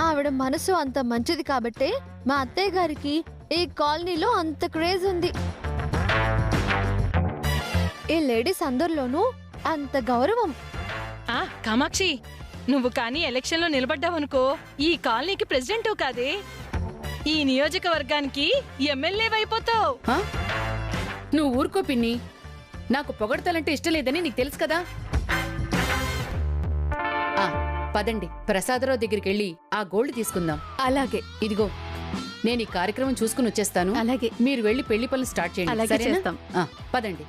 ఆవిడ మనసు అంత మంచిది కాబట్టే మా అత్తయ్య గారికి ఈ కాలనీలో అంత క్రేజ్ ఉంది. ఈ లేడీస్ అందరిలోనూ అంత గౌరవం. కామాక్షి, నువ్వు కానీ ఎలక్షన్ లో నిలబడ్డావనుకో ఈ కాలనీకి ప్రెసిడెంట్ కాదే, ఈ నియోజకవర్గానికి ఎమ్మెల్యే అయిపోతావు. నువ్వు ఊరుకో పిన్ని. నాకు పొగడతలంటే ఇష్టం లేదని నీకు తెలుసు కదా. పదండి, ప్రసాదరావు దగ్గరికి వెళ్ళి ఆ గోల్డ్ తీసుకుందాం. అలాగే. ఇదిగో, నేను ఈ కార్యక్రమం చూసుకుని వచ్చేస్తాను. అలాగే. మీరు వెళ్ళి పెళ్లి పనులు స్టార్ట్ చేయండి. అలాగే చేస్తాం. పదండి.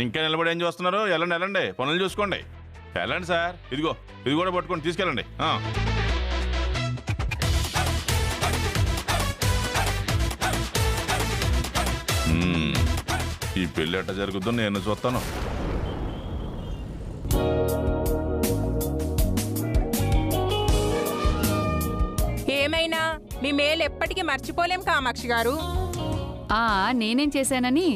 ఇంకా నిలబడి ఏం చూస్తున్నారు? వెళ్ళండి వెళ్ళండి, పనులు చూసుకోండి. వెళ్ళండి సార్. ఇదిగో ఇది కూడా పట్టుకొని తీసుకెళ్ళండి. ఈ పెళ్ళి ఎట్ట జరుగుద్దో నేను చూస్తాను. ఏమైనా మీ మేలు ఎప్పటికీ మర్చిపోలేం కామాక్షి గారు. నేనేం చేశానని?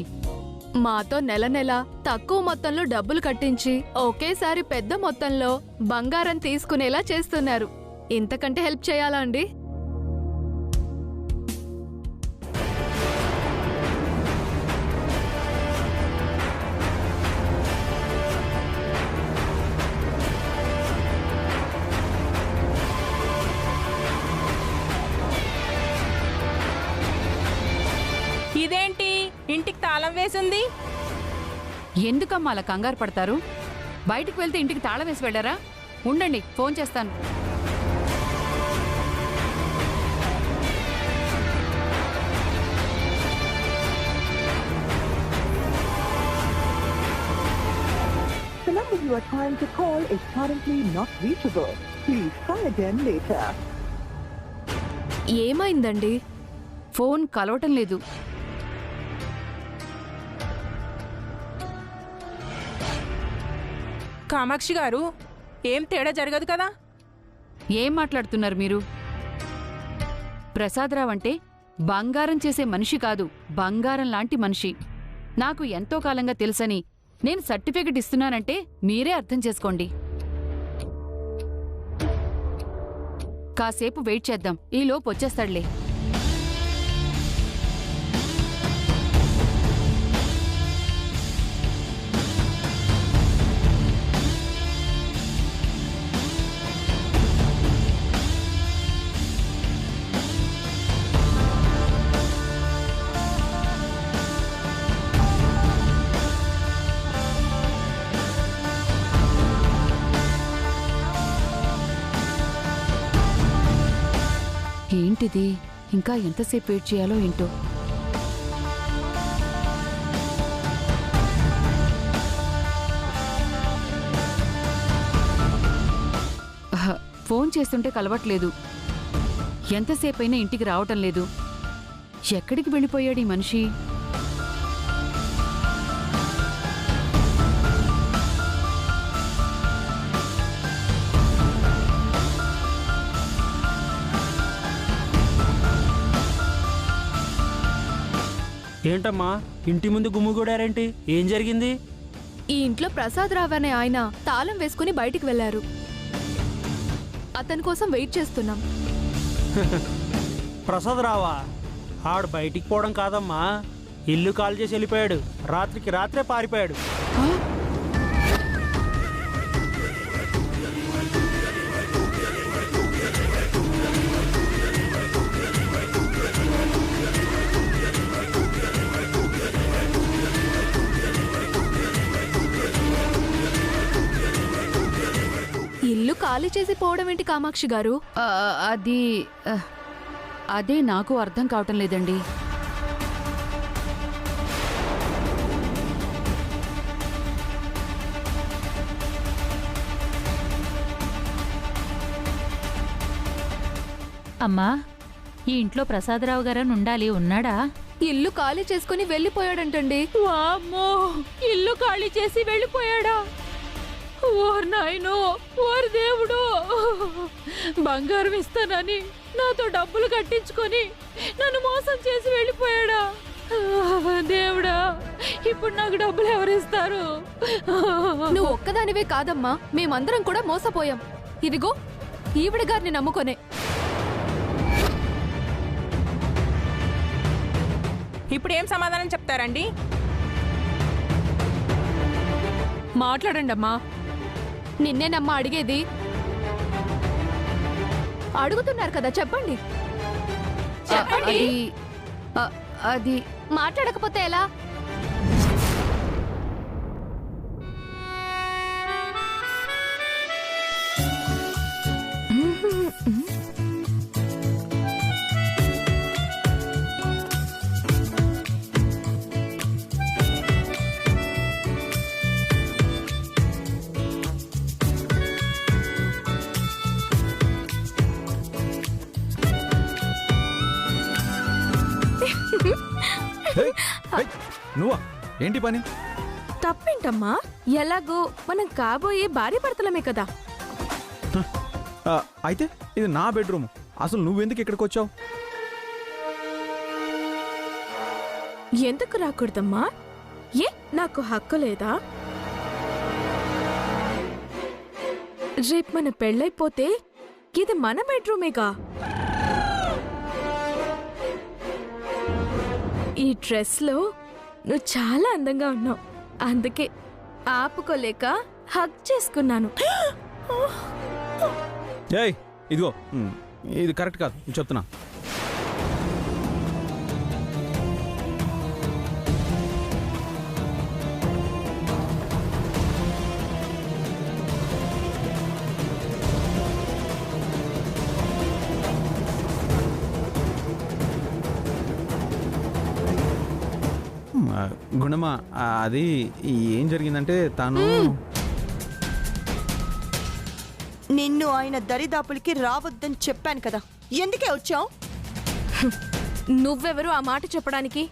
మాతో నెల నెల తక్కువ మొత్తంలో డబ్బులు కట్టించి ఒకేసారి పెద్ద మొత్తంలో బంగారం తీసుకునేలా చేస్తున్నారు. ఇంతకంటే హెల్ప్ చేయాలా అండి? ఇదేంటి ఇంటికి తాళం వేసింది? ఎందుకమ్మా అలా కంగారు పడతారు? బయటికి వెళ్తే ఇంటికి తాళం వేసి వెళ్ళారా? ఉండండి, ఫోన్ చేస్తాను. The number you are trying to call is currently not reachable. Please try again later. ఏమైందండి? ఫోన్ కలవటం లేదు. కామాక్షి గారు, ఏం తేడా జరగదు కదా? ఏం మాట్లాడుతున్నారు మీరు? ప్రసాదరావు అంటే బంగారం చేసే మనిషి కాదు, బంగారం లాంటి మనిషి. నాకు ఎంతో కాలంగా తెలుసని నేను సర్టిఫికెట్ ఇస్తున్నానంటే మీరే అర్థం చేసుకోండి. కాసేపు వెయిట్ చేద్దాం, ఈలోపు వచ్చేస్తాడులే. ఏంటిది? ఇంకా ఎంతసేపు వెయిట్ చేయాలో ఏంటో. ఫోన్ చేస్తుంటే కలవట్లేదు. ఎంతసేపైనా ఇంటికి రావటం లేదు. ఎక్కడికి వెళ్ళిపోయాడు ఈ మనిషి? ఏంటమ్మా ఇంటి ముందు గుమ్ముగూడారేంటి? ఏం జరిగింది? ఈ ఇంట్లో ప్రసాదరావు అనే ఆయన తాళం వేసుకుని బయటికి వెళ్లారు. అతని కోసం వెయిట్ చేస్తున్నాం. ప్రసాదరావా? ఆడు బయటికి పోవడం కాదమ్మా, ఇల్లు కాల్ చేసి వెళ్ళిపోయాడు. రాత్రికి రాత్రే పారిపోయాడు. ఇల్లు ఖాళీ చేసి పోవడం ఏంటి కామాక్షి గారు? అదే నాకు అర్థం కావటం లేదండి. అమ్మా, ఈ ఇంట్లో ప్రసాదరావు గారని ఉండాలి, ఉన్నాడా? ఇల్లు ఖాళీ చేసుకుని వెళ్ళిపోయాడంటండి. వామ్మో, ఇల్లు ఖాళీ చేసి వెళ్ళిపోయాడా? ఓర్ నాయనో, ఓర్ దేవుడు! బంగారం ఇస్తానని నాతో డబ్బులు కట్టించుకొని నన్ను మోసం చేసి వెళ్ళిపోయాడా? దేవుడా, ఇప్పుడు నాకు డబ్బులు ఎవరిస్తారు? నువ్వు ఒక్కదానివే కాదమ్మా, మేమందరం కూడా మోసపోయాం. ఇదిగో ఈవిడ గారిని నమ్ముకొనే. ఇప్పుడు ఏం సమాధానం చెప్తారండి? మాట్లాడండి అమ్మా. నిన్నేనమ్మా అడిగేది. అడుగుతున్నారు కదా, చెప్పండి. చెప్పండి. అది మాట్లాడకపోతే ఎలా? నువ్వా? ఏంటి పని? తప్పేంటమ్మా? ఎలాగో మనం కాబోయే భార్య భర్తలమే కదా. అయితే ఇది నా బెడ్రూమ్. అసలు నువ్వెందుకు ఇక్కడికి వచ్చావు? ఎందుకు రాకూడదమ్మా? ఏ నాకు హక్కు లేదా? రేపు మన పెళ్ళైపోతే ఇది మన బెడ్రూమేగా. ఈ డ్రెస్లో నువ్వు చాలా అందంగా ఉన్నావు, అందుకే ఆపుకోలేక హగ్ చేసుకున్నాను. ఏయ్ ఇదిగో, ఇది కరెక్ట్ కాదు చెప్తున్నా. గుణమా, అది ఏం జరిగిందంటే తను నిన్ను ఆయన దరిదాపులకి రావద్దని చెప్పాను కదా, ఎందుకే వచ్చావు? నువ్వెవరు ఆ మాట చెప్పడానికి?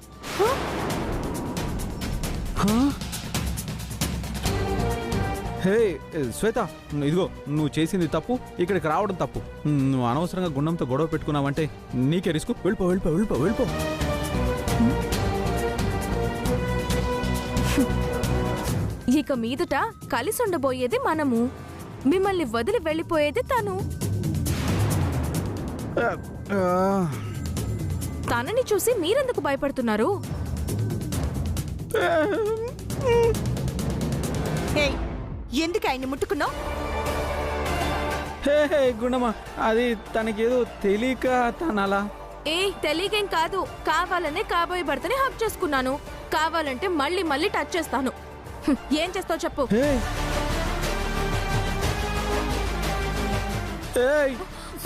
హే శ్వేత, ఇదిగో నువ్వు చేసింది తప్పు, ఇక్కడికి రావడం తప్పు. నువ్వు అనవసరంగా గుండంతో గొడవ పెట్టుకున్నావంటే నీకే రిస్క్. వెళ్ళిపో వెళ్ళిపో వెళ్ళిపో వెళ్ళిపో. ఇక మీదట కలిసి ఉండబోయేది మనము, మిమ్మల్ని వదిలి వెళ్ళిపోయేది తను. తనని చూసి మీరెందుకు భయపడుతున్నారు? ఎందుకు ఆయన్ని ముట్టుకున్నావు? హే గుణమా, అది తనకేదో తెలియక తనలా. తెలియకేం కాదు, కావాలనే కాబోయే భర్తని హక్ చేసుకున్నాను. కావాలంటే మళ్ళీ మళ్ళీ టచ్ చేస్తాను. ఏం చేస్తావు చెప్పు.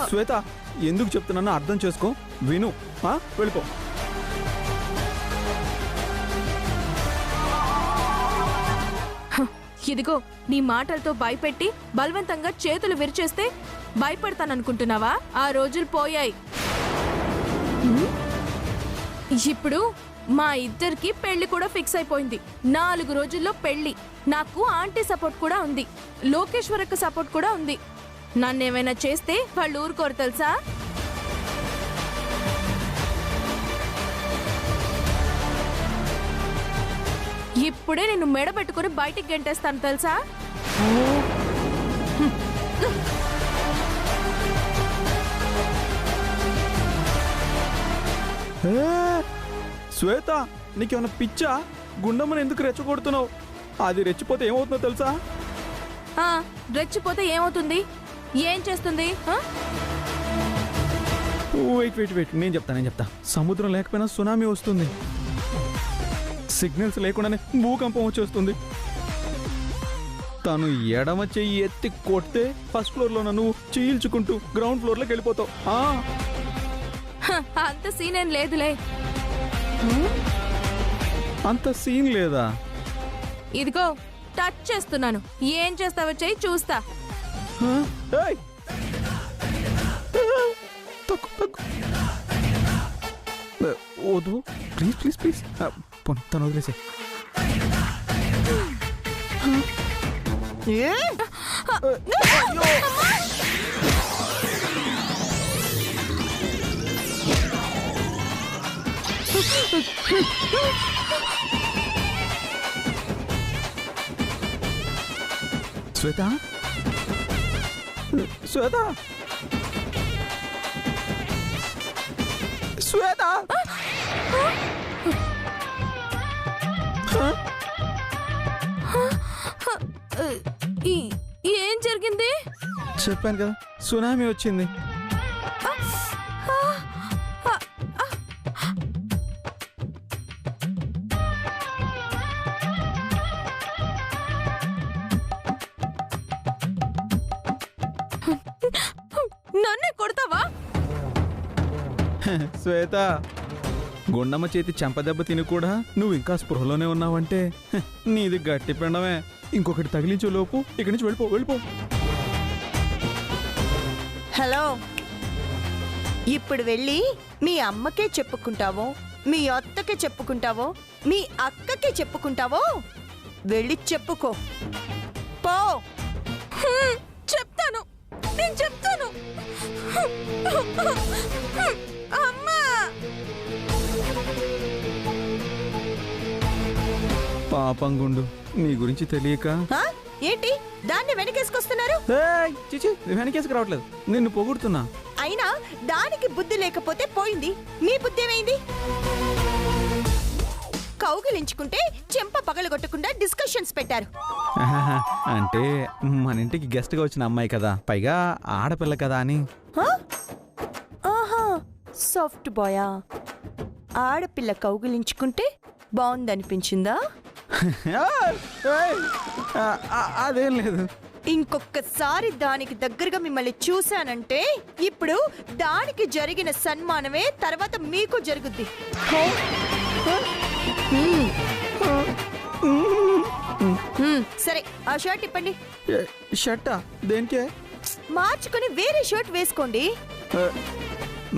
శ్వేత, ఎందుకు చెప్తున్నానో అర్థం చేసుకో, విను. వెళ్ళిపో. ఇదిగో నీ మాటలతో భయపెట్టి బలవంతంగా చేతులు విరిచేస్తే భయపడతాననుకుంటున్నావా? ఆ రోజులు పోయాయి. ఇప్పుడు మా ఇద్దరికి పెళ్లి కూడా ఫిక్స్ అయిపోయింది. 4 రోజుల్లో పెళ్లి. నాకు ఆంటీ సపోర్ట్ కూడా ఉంది, లోకేశ్వరక్క సపోర్ట్ కూడా ఉంది. నన్నేమైనా చేస్తే వాళ్ళు ఊరుకోరు తెలుసా? ఇప్పుడే నిన్ను మెడబెట్టుకుని బయటికి గెంటేస్తాను తెలుసా? శ్వేత, నీకేమన్నా పిచ్చా? గుండమ్మని ఎందుకు రెచ్చగొడుతున్నావు? అది రెచ్చిపోతే ఏమవుతుందో తెలుసా? రెచ్చిపోతే ఏమవుతుంది? ఏం చేస్తుంది? వెయిట్, నేను చెప్తా. సముద్రం లేకపోయినా సునామీ వస్తుంది, సిగ్నల్స్ లేకుండానే భూకంపం వచ్చేస్తుంది. తను ఎడమ చెయ్యి ఎత్తి కొడితే ఫస్ట్ ఫ్లోర్లో నువ్వు చీల్చుకుంటూ గ్రౌండ్ ఫ్లోర్లోకి వెళ్ళిపోతావు. అంత సీన్ ఏం లేదులే. అంత సీన్ లేదా? ఇదిగో టచ్ చేస్తున్నాను, ఏం చేస్తావో చెయ్యి చూస్తా. వద్దు ప్లీజ్ తను వదిలేసే. శ్వేత శ్వేత శ్వేత ఏం జరిగింది? చెప్పాను కదా సునామీ వచ్చింది. నన్నే కొడతావా? శ్వేత గుండమ్మ చేతి చెంపదెబ్బ తిని కూడా నువ్వు ఇంకా స్పృహలోనే ఉన్నావంటే నీది గట్టి పిండమే. ఇంకొకటి తగిలించే లోపు ఇక్కడి నుంచి వెళ్ళిపో. హలో, ఇప్పుడు వెళ్ళి మీ అమ్మకే చెప్పుకుంటావో, మీ అత్తకే చెప్పుకుంటావో, మీ అక్కకే చెప్పుకుంటావో వెళ్ళి చెప్పుకో పో. చెప్తాను, నేను చెప్తాను. అమ్మా! పాపం గుండు, నీ గురించి తెలియక. ఆ? ఏంటి దాన్ని వెనకేసుకొస్తున్నారు? చిచి, వెనకేసుకు రావట్లేదు, నిన్ను పొగుడుతున్నా. అయినా దానికి బుద్ధి లేకపోతే పోయింది, మీ బుద్ధి ఏమైంది? కౌగిలించుకుంటే చెంప పగలగొట్టకుండా డిస్కషన్స్ పెట్టారు. అంటే మన ఇంటికి గెస్ట్ గా వచ్చిన అమ్మాయి కదా, పైగా ఆడపిల్ల కదా అని. ఆహా, సాఫ్ట్ బాయా? ఆడపిల్ల కౌగిలించుకుంటే బాగుందనిపించిందా? అదేం లేదు. ఇంకొకసారి దానికి దగ్గరగా మిమ్మల్ని చూశానంటే ఇప్పుడు దానికి జరిగిన సన్మానమే తర్వాత మీకు జరుగుద్ది. సరే, ఆ షర్ట్ ఇప్పండి. షర్టా? దేనికే? మార్చుకొని వేరే షర్ట్ వేసుకోండి.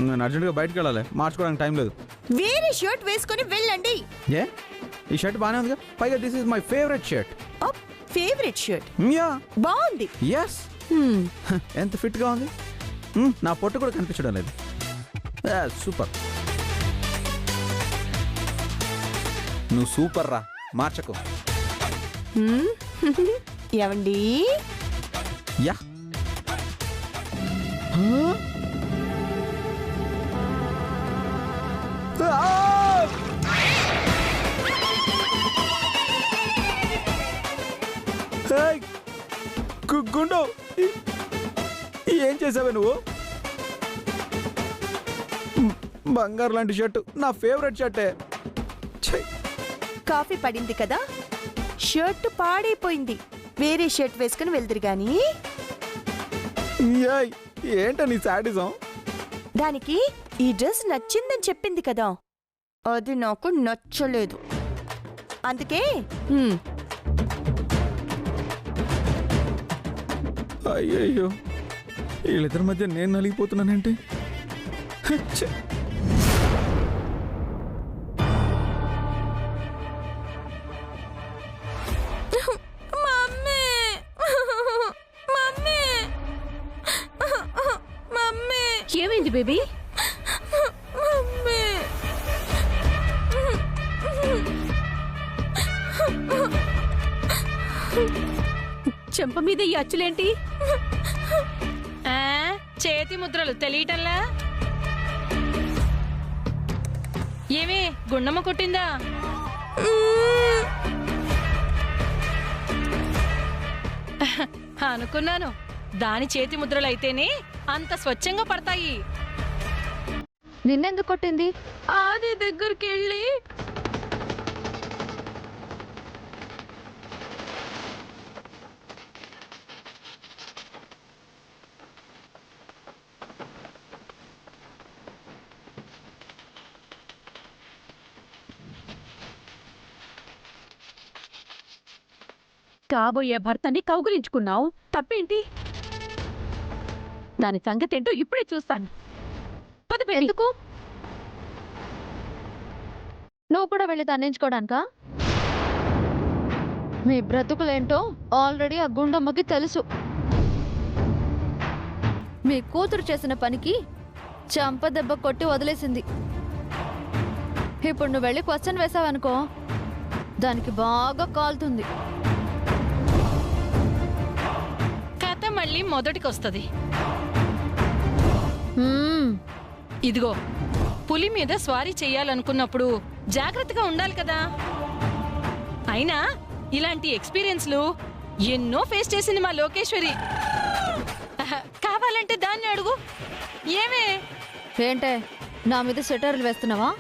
నేను అర్జెంట్గా బయటకు వెళ్ళాలి, మార్చుకోవడానికి టైం లేదు. వేరే షర్ట్ వేసుకొని వెళ్ళండి. ఏ, ఈ షర్ట్ బాగానే ఉందిగా, పైగా this is my favourite shirt. Favourite shirt? Yeah, బాగుంది. ఎస్. ఎంత ఫిట్ గా ఉంది, నా పొట్టు కూడా కనిపించడం లేదు. సూపర్, నువ్వు సూపర్ రా, మార్చకు. ఏవండి? యా, గుండు, ఏం చేసావే నువ్వు? బంగారు లాంటి షర్టు, నా ఫేవరెట్ షర్టే. కాఫీ పడింది కదా, షర్ట్ పాడైపోయింది, వేరే షర్ట్ వేసుకుని వెళ్తురు గాని. ఏంట నీ సాడిజం? దానికి ఈ డ్రెస్ నచ్చిందని చెప్పింది కదా, అది నాకు నచ్చలేదు, అందుకే. అయ్యయ్యో, వీళ్ళిద్దరి మధ్య నేను నలిగిపోతున్నానంటే. ఏమైంది బేబీ? చెంప మీద ఈ అచ్చులేంటి? చేతి ముద్రలు తెలియటంలా? ఏమే, గుండమ్మ కొట్టిందా? అనుకున్నాను, దాని చేతి ముద్రలు అయితేనే అంత స్వచ్ఛంగా పడతాయి. నిన్నెందుకు కొట్టింది? ఆది దగ్గరికి వెళ్ళి కాబోయే భర్తని కౌగులించుకున్నావు, తప్పేంటి? దాని సంగతి ఏంటో ఇప్పుడే చూస్తాను. ఎందుకు నువ్వు కూడా వెళ్ళి దండించుకోవడానికా? మీ బ్రతుకులేంటో ఆల్రెడీ ఆ గుండమ్మకి తెలుసు. మీ కూతురు చేసిన పనికి చంపదెబ్బ కొట్టి వదిలేసింది. ఇప్పుడు నువ్వు వెళ్ళి క్వశ్చన్ వేసావనుకో దానికి బాగా కాలుతుంది. కథ మళ్ళీ మొదటికొస్తది. హ్మ్, ఇదిగో పులి మీద స్వారీ చెయ్యాలనుకున్నప్పుడు జాగ్రత్తగా ఉండాలి కదా. అయినా ఇలాంటి ఎక్స్పీరియన్స్లు ఎన్నో ఫేస్ చేసింది మా లోకేశ్వరి. కావాలంటే దాన్ని అడుగు. ఏమే ఏంటే నా మీద సెటర్లు వేస్తున్నావా?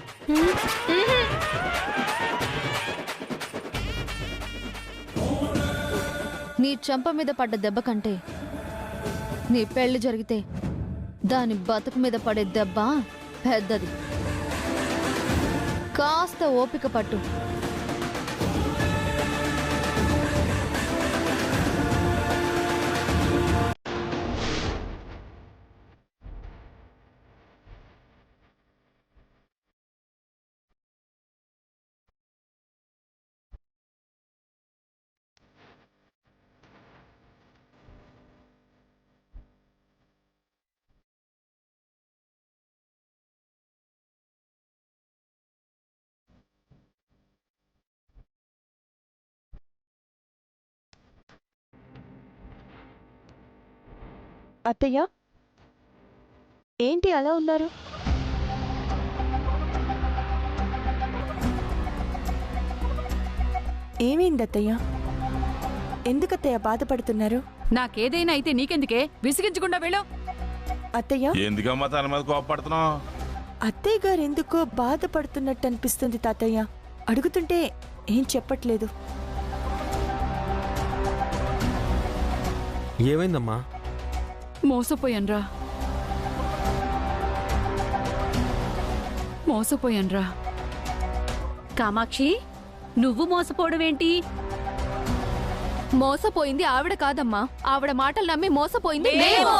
నీ చెంప మీద పడ్డ దెబ్బ కంటే నీ పెళ్లి జరిగితే దాని బతుకు మీద పడే దెబ్బ పెద్దది. కాస్త ఓపిక పట్టు. అత్తయ్య ఏంటి అలా ఉన్నారు? ఏమైంది అత్తయ్య? ఎందుకత్తయ్య బాధపడుతున్నారు? నాకేదైనా అయితే నీకెందుకే? విసిగించకుండా వెళ్ళు. అత్తయ్య ఎందుకమ్మా తన మీద కోపడుతున్నావు? అత్తయ్య గారు ఎందుకో బాధపడుతున్నట్టు అనిపిస్తుంది తాతయ్య. అడుగుతుంటే ఏం చెప్పట్లేదు. ఏమైందమ్మా? మోసపోయాన్రా, మోసపోయాన్రా. కామాక్షి, నువ్వు మోసపోవడమేంటి? మోసపోయింది ఆవిడ కాదమ్మా, ఆవిడ మాటలు నమ్మి మోసపోయింది మేము.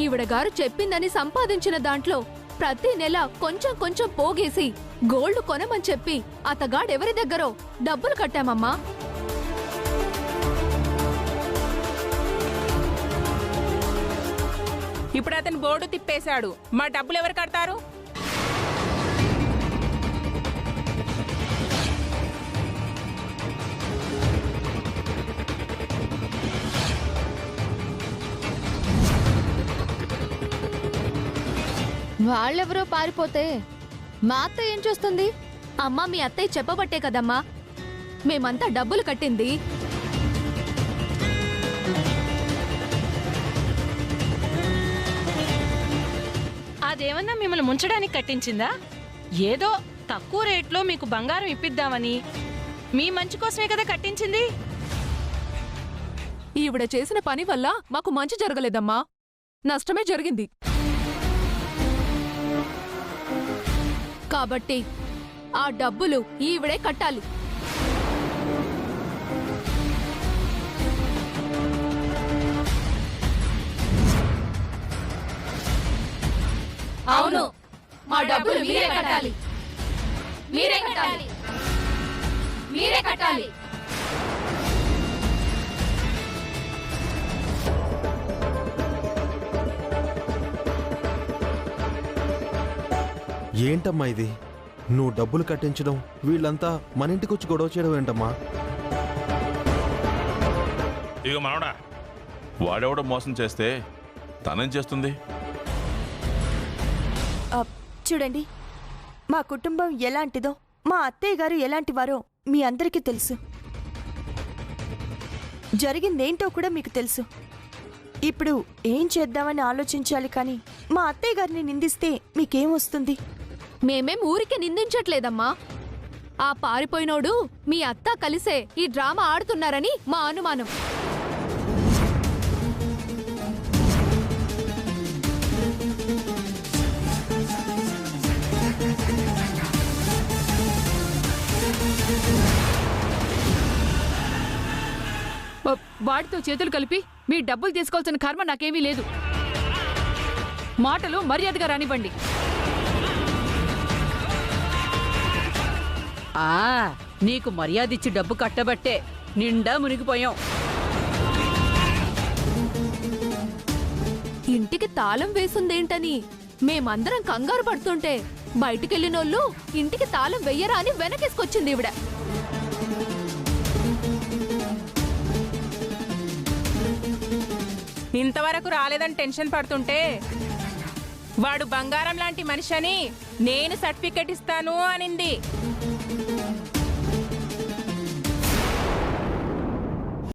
ఈవిడ గారు చెప్పిందని సంపాదించిన దాంట్లో ప్రతి నెల కొంచెం కొంచెం పోగేసి గోల్డ్ కొనమని చెప్పి అతగాడెవరి దగ్గరో డబ్బులు కట్టామమ్మా. ఇప్పుడు అతను బోర్డు తిప్పేశాడు. మా డబ్బులు ఎవరు కడతారు? వాళ్ళెవరో పారిపోతే మా అత్త ఏం చూస్తుంది? అమ్మా, మీ అత్తయ్య చెప్పబట్టే కదమ్మా మేమంతా డబ్బులు కట్టింది. అదేమన్నా మిమ్మల్ని ముంచడానికి కట్టించిందా? ఏదో తక్కువ రేట్లో మీకు బంగారం ఇప్పిద్దామని మీ మంచి కోసమే కదా కట్టించింది. ఈవిడ చేసిన పని వల్ల మాకు మంచి జరగలేదమ్మా, నష్టమే జరిగింది. కాబట్టి ఆ డబ్బులు ఈవిడే కట్టాలి. అవును, మా డబ్బులు మీరే కట్టాలి. మీరే కట్టాలి. మీరే కట్టాలి. ఏంటమ్మా ఇది? నువ్వు డబ్బులు కట్టించడం, వీళ్ళంతా మన ఇంటికి వచ్చి గొడవ చేయడం ఏంటమ్మా? ఇక మనోడా, వాడెవడో మోసం చేస్తే తనేం చేస్తుంది? చూడండి, మా కుటుంబం ఎలాంటిదో, మా అత్తయ్య గారు ఎలాంటి వారో మీ అందరికీ తెలుసు. జరిగిందేంటో కూడా మీకు తెలుసు. ఇప్పుడు ఏం చేద్దామని ఆలోచించాలి, కానీ మా అత్తయ్య గారిని నిందిస్తే మీకేం వస్తుంది? మేమేం ఊరికే నిందించట్లేదమ్మా. ఆ పారిపోయినోడు మీ అత్త కలిసే ఈ డ్రామా ఆడుతున్నారని మా అనుమానం. వాడితో చేతులు కలిపి మీ డబ్బులు తీసుకోవాల్సిన కర్మ నాకేమీ లేదు. మాటలు మర్యాదగా రానివ్వండి. నీకు మర్యాదిచ్చి డబ్బు కట్టబట్టే నిండా మునిగిపోయాం. ఇంటికి తాళం వేసుందేంటని మేమందరం కంగారు పడుతుంటే బయటికెళ్ళినోళ్ళు ఇంటికి తాళం వెయ్యరా అని వెనకేసుకొచ్చింది ఈవిడ. ఇంతవరకు రాలేదని టెన్షన్ పడుతుంటే వాడు బంగారం లాంటి మనిషి అని నేను సర్టిఫికెట్ ఇస్తాను అనింది.